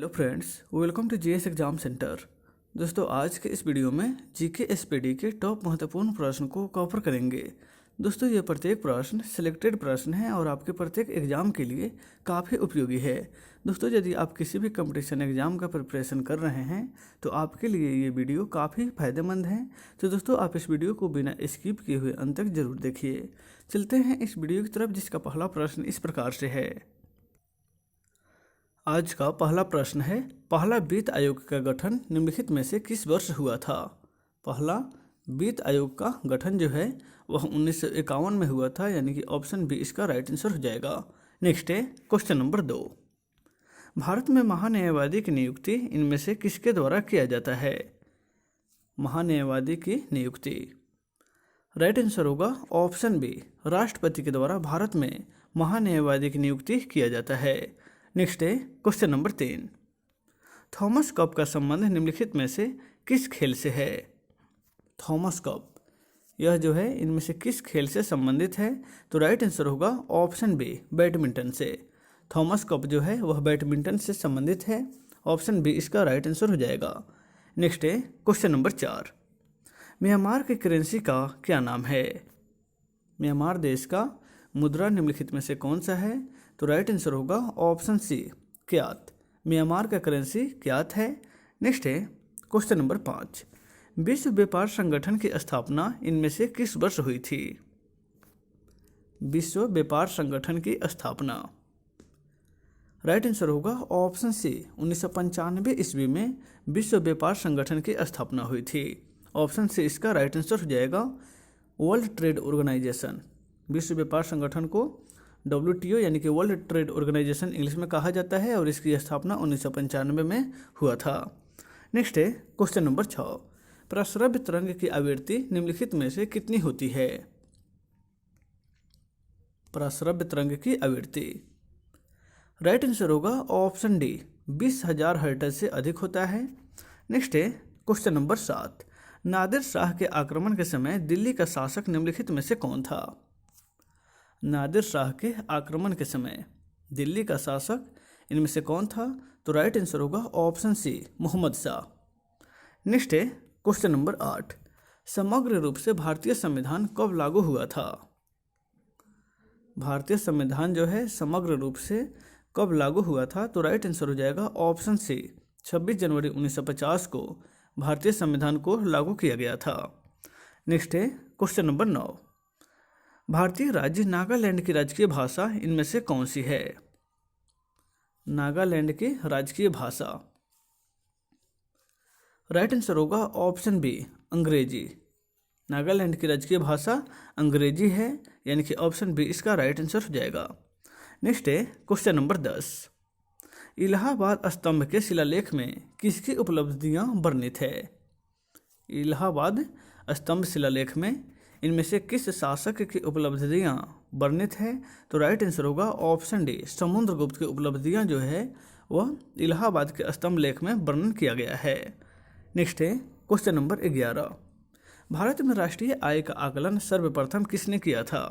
Hello friends, welcome to GS exam centre. दोस्तों, आज के इस वीडियो में जीके एसपीडी के टॉप महत्वपूर्ण प्रश्न को कवर करेंगे। दोस्तों, ये प्रत्येक प्रश्न सिलेक्टेड प्रश्न है और आपके प्रत्येक एग्जाम के लिए काफ़ी उपयोगी है। दोस्तों, यदि आप किसी भी कंपटीशन एग्जाम का प्रिपरेशन कर रहे हैं तो आपके लिए ये वीडियो काफ़ी फायदेमंद है। तो दोस्तों, आप इस वीडियो को बिना स्किप किए हुए अंत तक जरूर देखिए। चलते हैं इस वीडियो की तरफ, जिसका पहला प्रश्न इस प्रकार से है। आज का पहला प्रश्न है, पहला वित्त आयोग का गठन निम्नलिखित में से किस वर्ष हुआ था। पहला वित्त आयोग का गठन जो है वह 1951 में हुआ था, यानी कि ऑप्शन बी इसका राइट आंसर हो जाएगा। नेक्स्ट है क्वेश्चन नंबर 2। भारत में महान्यायवादी की नियुक्ति इनमें से किसके द्वारा किया जाता है। महान्यायवादी की नियुक्ति राइट आंसर होगा ऑप्शन बी, राष्ट्रपति के द्वारा भारत में महान्यायवादी की नियुक्ति किया जाता है। नेक्स्ट है क्वेश्चन नंबर 3। थॉमस कप का संबंध निम्नलिखित में से किस खेल से है। थॉमस कप यह जो है इनमें से किस खेल से संबंधित है, तो राइट आंसर होगा ऑप्शन बी, बैडमिंटन से। थॉमस कप जो है वह बैडमिंटन से संबंधित है, ऑप्शन बी इसका राइट आंसर हो जाएगा। नेक्स्ट है क्वेश्चन नंबर 4। म्यांमार की करेंसी का क्या नाम है। म्यांमार देश का मुद्रा निम्नलिखित में से कौन सा है, तो राइट आंसर होगा ऑप्शन सी, क्यात। म्यांमार का करेंसी क्यात है। नेक्स्ट है क्वेश्चन नंबर 5। विश्व व्यापार संगठन की स्थापना इनमें से किस वर्ष हुई थी। विश्व व्यापार संगठन की स्थापना राइट आंसर होगा ऑप्शन सी, 1995 ईस्वी में विश्व व्यापार संगठन की स्थापना हुई थी। ऑप्शन सी इसका राइट आंसर हो जाएगा। वर्ल्ड ट्रेड ऑर्गेनाइजेशन, विश्व व्यापार संगठन को WTO यानी कि वर्ल्ड ट्रेड ऑर्गेनाइजेशन इंग्लिश में कहा जाता है और इसकी स्थापना 1995 में हुआ था। नेक्स्ट है क्वेश्चन नंबर 6। प्रस्रव्य तरंग की आवृत्ति निम्नलिखित में से कितनी होती है। प्रस्रव्य तरंग की आवृत्ति राइट आंसर होगा ऑप्शन डी, 20,000 हर्ट्ज से अधिक होता है। नेक्स्ट है क्वेश्चन नंबर 7। नादिर शाह के आक्रमण के समय दिल्ली का शासक निम्नलिखित में से कौन था। नादिर शाह के आक्रमण के समय दिल्ली का शासक इनमें से कौन था, तो राइट आंसर होगा option C, Mohammad Shah. Next है क्वेश्चन नंबर 8। समग्र रूप से भारतीय संविधान कब लागू हुआ था। भारतीय संविधान जो है समग्र रूप से कब लागू हुआ था, तो राइट आंसर हो जाएगा ऑप्शन सी, 26 जनवरी 1950 को भारतीय संविधान को लागू किया गया था। नेक्स्ट है क्वेश्चन नंबर 9। भारतीय राज्य नागालैंड की राजकीय भाषा इनमें से कौन सी है। नागालैंड की राजकीय भाषा राइट आंसर होगा ऑप्शन बी, अंग्रेजी। नागालैंड की राजकीय भाषा अंग्रेजी है, यानी कि ऑप्शन बी इसका राइट आंसर हो जाएगा। नेक्स्ट है क्वेश्चन नंबर 10। इलाहाबाद स्तंभ के शिलालेख में किसकी उपलब्धियां वर्णित है। इलाहाबाद स्तंभ शिलालेख में इनमें से किस शासक की उपलब्धियां वर्णित है, तो राइट आंसर होगा ऑप्शन डी, समुद्रगुप्त की उपलब्धियां जो है वह इलाहाबाद के स्तंभ लेख में वर्णन किया गया है। नेक्स्ट है क्वेश्चन नंबर 11। भारत में राष्ट्रीय आय का आकलन सर्वप्रथम किसने किया था।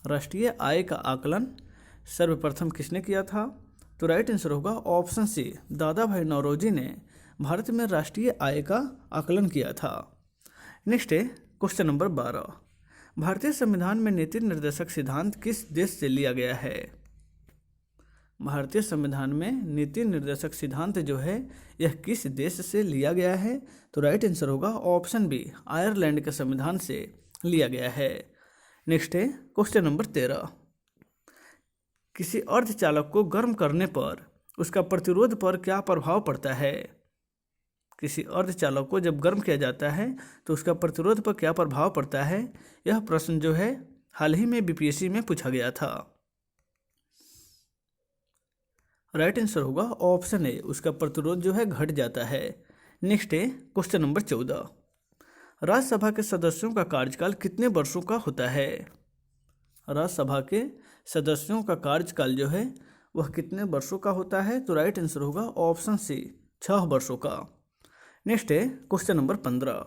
राष्ट्रीय आय का आकलन सर्वप्रथम किसने किया था, तो राइट आंसर होगा ऑप्शन सी, दादा भाई नौरोजी ने भारत में राष्ट्रीय आय का आकलन किया था। नेक्स्ट है क्वेश्चन नंबर 12। भारतीय संविधान में नीति निर्देशक सिद्धांत किस देश से लिया गया है। भारतीय संविधान में नीति निर्देशक सिद्धांत जो है यह किस देश से लिया गया है, तो राइट आंसर होगा ऑप्शन बी, आयरलैंड के संविधान से लिया गया है। नेक्स्ट है क्वेश्चन नंबर 13। किसी अर्धचालक को गर्म करने पर उसका प्रतिरोध पर क्या प्रभाव पड़ता है। किसी अर्धचालक को जब गर्म किया जाता है तो उसका प्रतिरोध पर क्या प्रभाव पड़ता है, यह प्रश्न जो है हाल ही में बीपीएससी में पूछा गया था। राइट आंसर होगा ऑप्शन ए, उसका प्रतिरोध जो है घट जाता है। नेक्स्ट है क्वेश्चन नंबर 14। राज्यसभा के सदस्यों का कार्यकाल कितने वर्षों का होता है। राज्यसभा के सदस्यों का कार्यकाल जो है वह कितने वर्षों का होता है, तो राइट आंसर होगा ऑप्शन सी, 6 वर्षों का। नेक्स्ट है क्वेश्चन नंबर 15।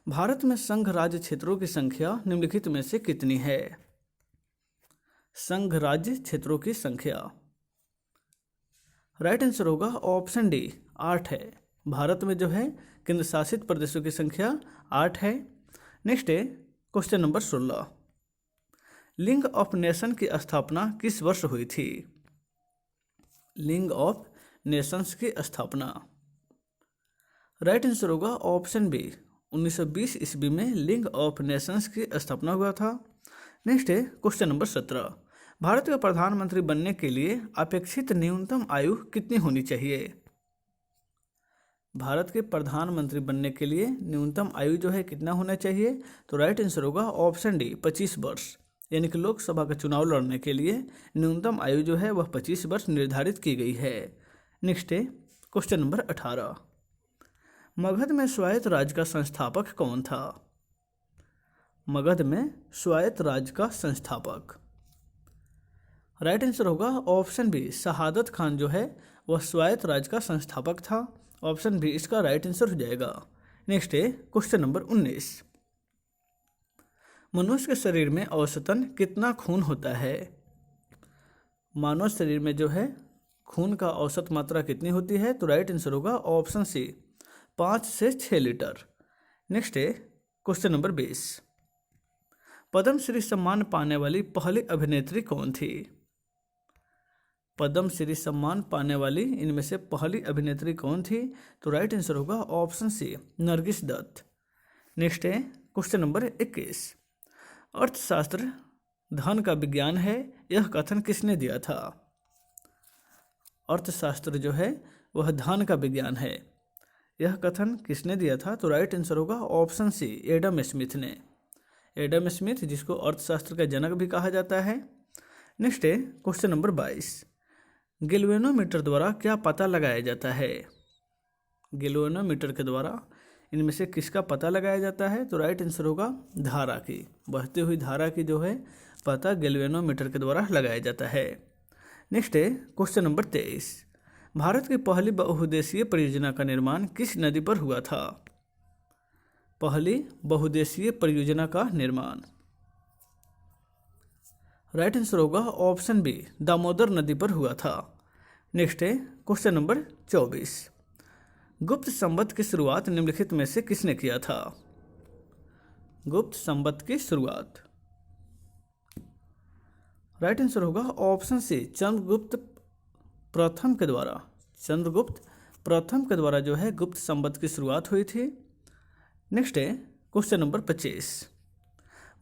भारत में संघ राज्य क्षेत्रों की संख्या निम्नलिखित में से कितनी है। संघ राज्य क्षेत्रों की संख्या राइट आंसर होगा ऑप्शन डी 8 है। भारत में जो है केंद्र शासित प्रदेशों की संख्या 8 है। नेक्स्ट है question number 16, league of nation की स्थापना किस वर्ष हुई थी? लीग ऑफ नेशंस की स्थापना, राइट आंसर होगा ऑप्शन बी 1920 ईस्वी में लीग ऑफ नेशंस की स्थापना हुआ था। नेक्स्ट है क्वेश्चन नंबर 17, भारत का प्रधानमंत्री बनने के लिए अपेक्षित न्यूनतम आयु कितनी होनी चाहिए? भारत के प्रधानमंत्री बनने के लिए न्यूनतम आयु जो है कितना होना चाहिए? तो राइट आंसर होगा ऑप्शन डी 25 वर्ष, यानी कि लोकसभा का चुनाव लड़ने के लिए न्यूनतम आयु जो है वह 25 वर्ष निर्धारित की गई है। नेक्स्ट है क्वेश्चन नंबर 18, मगध में स्वायत्त राज्य का संस्थापक कौन था? मगध में स्वायत्त राज्य का संस्थापक, राइट आंसर होगा ऑप्शन बी शहादत खान जो है वह स्वायत्त राज्य का संस्थापक था। ऑप्शन बी इसका राइट आंसर हो जाएगा। नेक्स्ट है क्वेश्चन नंबर 19, मनुष्य के शरीर में औसतन कितना खून होता है? मानव शरीर में जो है खून का औसत मात्रा कितनी होती है? तो राइट आंसर होगा ऑप्शन सी 5 से 6 लीटर। नेक्स्ट है क्वेश्चन नंबर 20, पद्मश्री सम्मान पाने वाली पहली अभिनेत्री कौन थी? पद्मश्री सम्मान पाने वाली इनमें से पहली अभिनेत्री कौन थी? तो राइट आंसर होगा option C Nargis Dutt. Next है क्वेश्चन नंबर 21, अर्थशास्त्र धन का विज्ञान है, यह कथन किसने दिया था? अर्थशास्त्र जो है वह धन का विज्ञान है, यह कथन किसने दिया था? तो राइट आंसर होगा ऑप्शन सी एडम स्मिथ ने। एडम स्मिथ जिसको अर्थशास्त्र का जनक भी कहा जाता है। नेक्स्ट है क्वेश्चन नंबर 22, गैल्वेनोमीटर द्वारा क्या पता लगाया जाता है? गैल्वेनोमीटर के द्वारा इनमें से किसका पता लगाया जाता है? तो राइट आंसर होगा धारा की, बहती हुई धारा की जो है पता गैल्वेनोमीटर के द्वारा लगाया जाता है। नेक्स्ट है क्वेश्चन नंबर 23, भारत की पहली बहुउद्देशीय परियोजना का निर्माण किस नदी पर हुआ था? पहली बहुउद्देशीय परियोजना का निर्माण, राइट आंसर होगा ऑप्शन बी दामोदर नदी पर हुआ था। नेक्स्ट है क्वेश्चन नंबर 24, गुप्त संवत की शुरुआत निम्नलिखित में से किसने किया था? गुप्त संवत की शुरुआत, राइट आंसर होगा ऑप्शन सी चंद्रगुप्त प्रथम के द्वारा। चंद्रगुप्त प्रथम के द्वारा जो है गुप्त संवत की शुरुआत हुई थी। नेक्स्ट है क्वेश्चन नंबर 25,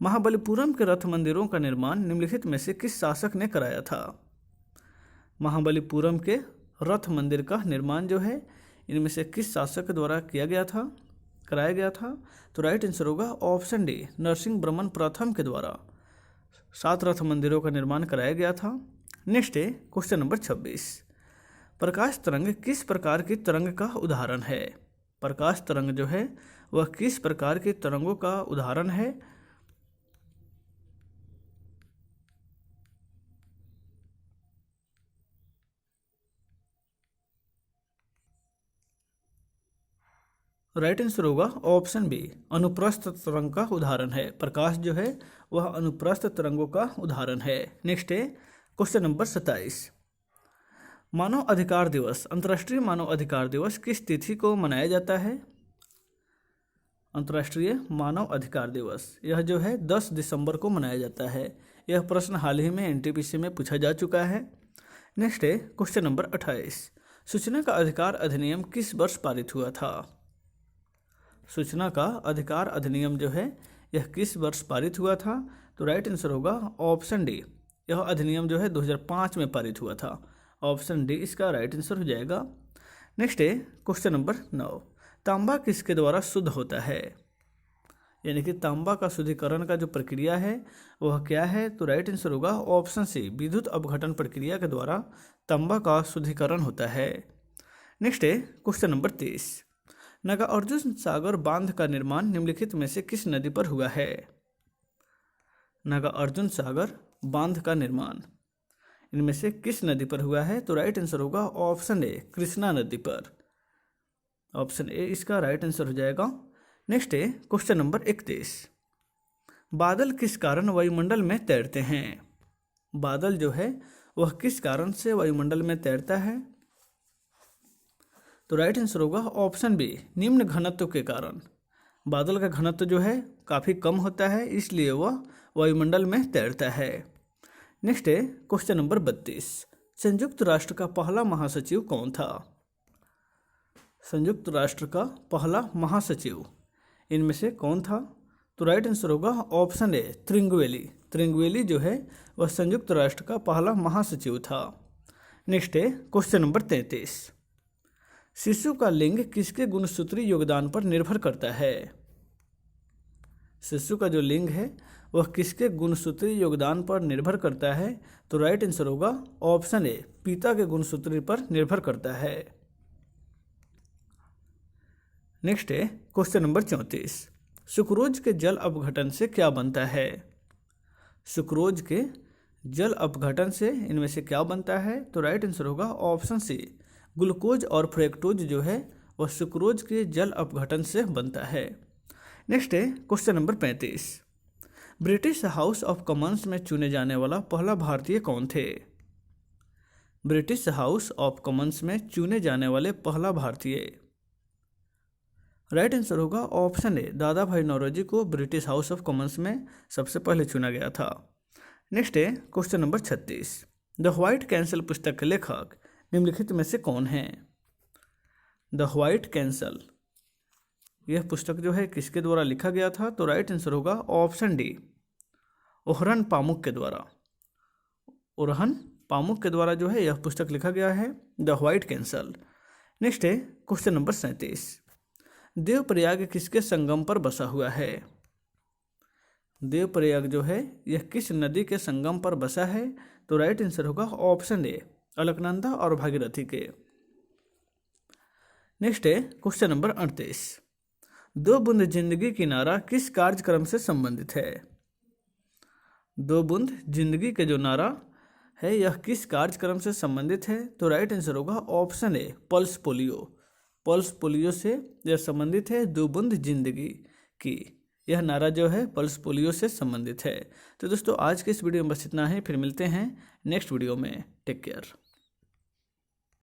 महाबलीपुरम के रथ मंदिरों का निर्माण निम्नलिखित में से किस शासक ने कराया था? महाबलीपुरम के रथ मंदिर का निर्माण जो है इनमें से किस शासक के द्वारा किया गया था, कराया गया था? तो राइट आंसर होगा ऑप्शन डी नरसिंह वर्मन प्रथम के द्वारा 7 रथ मंदिरों का निर्माण कराया गया था। नेक्स्ट है क्वेश्चन नंबर 26, प्रकाश तरंग किस प्रकार की तरंग का उदाहरण है? प्रकाश तरंग जो है वह किस प्रकार की तरंगों का उदाहरण है? राइट आंसर होगा ऑप्शन बी अनुप्रस्थ तरंग का उदाहरण है। प्रकाश जो है वह अनुप्रस्थ तरंगों का उदाहरण है। नेक्स्ट है क्वेश्चन नंबर 27, मानव अधिकार दिवस, अंतर्राष्ट्रीय मानव अधिकार दिवस किस तिथि को मनाया जाता है? अंतर्राष्ट्रीय मानव अधिकार दिवस यह जो है 10 दिसंबर को मनाया जाता है। यह प्रश्न हाल ही में एनटीपीसी में पूछा जा चुका है। नेक्स्ट है क्वेश्चन नंबर 28, सूचना का अधिकार अधिनियम किस वर्ष पारित हुआ था? सूचना का अधिकार अधिनियम जो है यह किस वर्ष पारित हुआ था? तो राइट आंसर होगा ऑप्शन डी, यह अधिनियम जो है 2005 में पारित हुआ था। ऑप्शन डी इसका राइट आंसर हो जाएगा। नेक्स्ट है क्वेश्चन नंबर 9, तांबा किसके द्वारा शुद्ध होता है? यानी कि तांबा का शुद्धिकरण का जो प्रक्रिया है वह क्या है? तो राइट आंसर होगा ऑप्शन सी विद्युत अपघटन प्रक्रिया के द्वारा तांबा का शुद्धिकरण होता है। नेक्स्ट है क्वेश्चन नंबर 30, नागार्जुन सागर बांध का निर्माण निम्नलिखित में से किस नदी पर हुआ है? नागार्जुन सागर बांध का निर्माण इनमें से किस नदी पर हुआ है? तो राइट आंसर होगा ऑप्शन ए कृष्णा नदी पर। ऑप्शन ए इसका राइट आंसर हो जाएगा। नेक्स्ट है क्वेश्चन नंबर 31, बादल किस कारण वायुमंडल में तैरते हैं? बादल जो है वह किस कारण से वायुमंडल में तैरता है? तो राइट आंसर होगा ऑप्शन बी, निम्न घनत्व के कारण। बादल का घनत्व जो है काफ़ी कम होता है, इसलिए वह वायुमंडल में तैरता है। नेक्स्ट है क्वेश्चन नंबर 32, संयुक्त राष्ट्र का पहला महासचिव कौन था? संयुक्त राष्ट्र का पहला महासचिव इनमें से कौन था? तो राइट आंसर होगा ऑप्शन ए, त्रिंगवेली। त्रिंगवेली जो है वह संयुक्त राष्ट्र का पहला महासचिव था। नेक्स्ट है क्वेश्चन नंबर 33, शिशु का लिंग किसके गुणसूत्रीय योगदान पर निर्भर करता है? शिशु का जो लिंग है वह किसके गुणसूत्रीय योगदान पर निर्भर करता है? तो राइट आंसर होगा ऑप्शन ए, पिता के गुणसूत्री पर निर्भर करता है। नेक्स्ट है क्वेश्चन नंबर 34, सुक्रोज के जल अपघटन से क्या बनता है? सुक्रोज के जल अपघटन से इनमें से क्या बनता है? तो राइट आंसर होगा ऑप्शन सी, ग्लूकोज और फ्रैक्टोज जो है वह सुक्रोज के जल अपघटन से बनता है। नेक्स्ट है question number 35, British house of Commons में चुने जाने वाला पहला भारतीय कौन थे? ब्रिटिश हाउस ऑफ कॉमन्स में चुने जाने वाले पहला भारतीय, राइट आंसर होगा ऑप्शन ए, दादा भाई नौरोजी को ब्रिटिश हाउस ऑफ कॉमन्स में सबसे पहले चुना गया था। नेक्स्ट है question number 36, the white cancel पुस्तक के लेखक निम्नलिखित में से कौन है? द व्हाइट कैंसल यह पुस्तक जो है किसके द्वारा लिखा गया था? तो राइट आंसर होगा ऑप्शन डी, ओहरन पामुक के द्वारा। ओरहन पामुक के द्वारा जो है यह पुस्तक लिखा गया है, द व्हाइट कैंसल। नेक्स्ट है क्वेश्चन नंबर 37, देवप्रयाग किसके संगम पर बसा हुआ है? देवप्रयाग जो है यह किस नदी के संगम पर बसा है? तो राइट आंसर होगा ऑप्शन ए, अलकनंदा और भागीरथी के। नेक्स्ट है क्वेश्चन नंबर 38, दो बूंद जिंदगी की नारा किस कार्यक्रम से संबंधित है? दो बूंद जिंदगी के जो नारा है यह किस कार्यक्रम से संबंधित है? तो राइट आंसर होगा option A, pulse polio. Pulse polio से यह संबंधित है, दो बूंद जिंदगी की यह नारा जो है पल्स पोलियो से संबंधित है। तो दोस्तों आज के इस वीडियो में बस इतना है, फिर मिलते हैं नेक्स्ट वीडियो में। Take care.